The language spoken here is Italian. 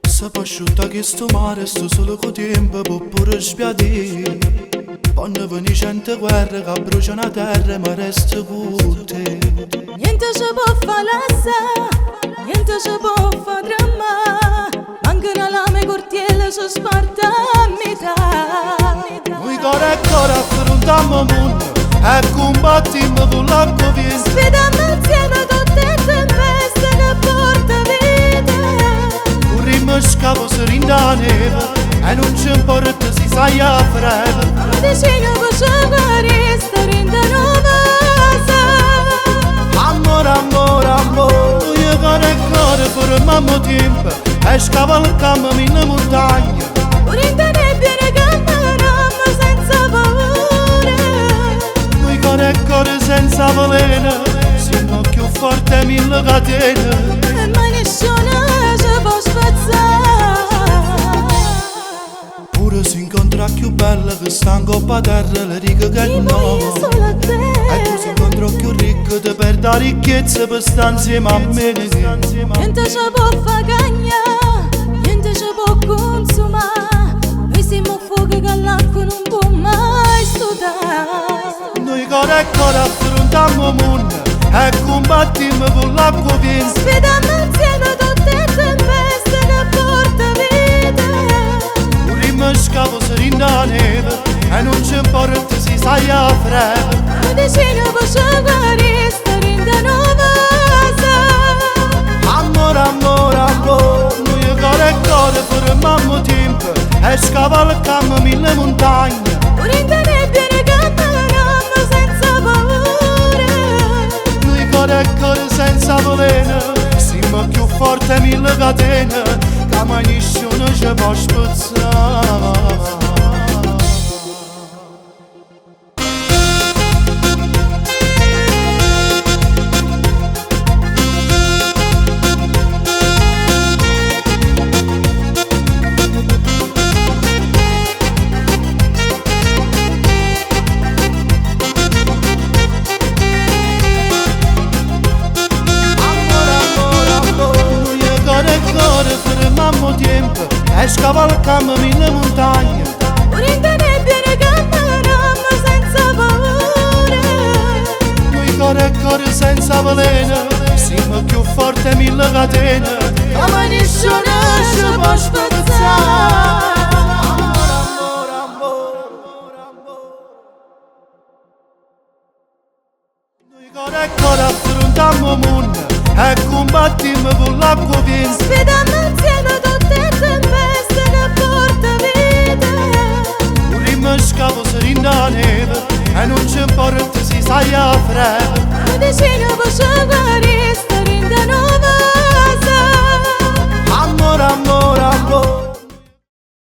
Se può asciutta che sto mare sto solo con tempo può pure sbiadire. Quando veni cento guerre che bruciano la terra ma resta con te. Niente ci può fare l'essa, niente ci può fare dramma. Mancano lame cortiere ci sparta a metà. Noi cuore e cuore affrontiamo il mondo e combattiamo con l'acqua viene. Sfidiamo insieme tutte le tempeste che porta vita. Corrimmo scavo se rinda la neve e non ci importa si sai a freve. Vicino faccio guarista rinda nuova. Amore, amore, amore, noi cuore e cuore fermiamo tempo e scavalcamo in montagna. Pure in te nebbia ne camminammo senza paura. Noi cuore e cuore senza veleno, siamo più forti mille catene. E mai nessuno ci può spazzare. Pure si incontra più bella che sta in coppa a terra, le righe che Ti no. voglio solo a te. E tu si incontra più ricco di perdere la ricchezza per stare insieme a me. Niente ci può far cagnare, niente ci può consumare. Noi siamo fuoco che l'acqua non può mai sudare. Noi cuore e cuore affrontiamo il mondo e combattiamo con l'acqua viene. Sfidiamo insieme tutte le tempeste che porta vita. Corrimmo scavo se rinda la neve e non ci importa si sai a freve. Vicino faccio guarista rinda nuova. Amore, amore, amore, noi cuore e cuore fermiamo tempo e scavalcamo mille montagne. Pure in te nebbia ne camminammo senza paura. Noi cuore e cuore senza veleno, siamo più forti mille catene, che mai nessuno ci può spezzare. Fermiamo tempo e scavalcamo mille montagne. Pure in te nebbia ne camminammo senza paura. Noi cuore e cuore senza veleno, siamo più forti mille catene, Ma nessuno ci può spazzare. Amore, amore, amore. Noi cuore e cuore affrontiamo il mondo e combattiamo con l'acqua viene. Sfidiamo insieme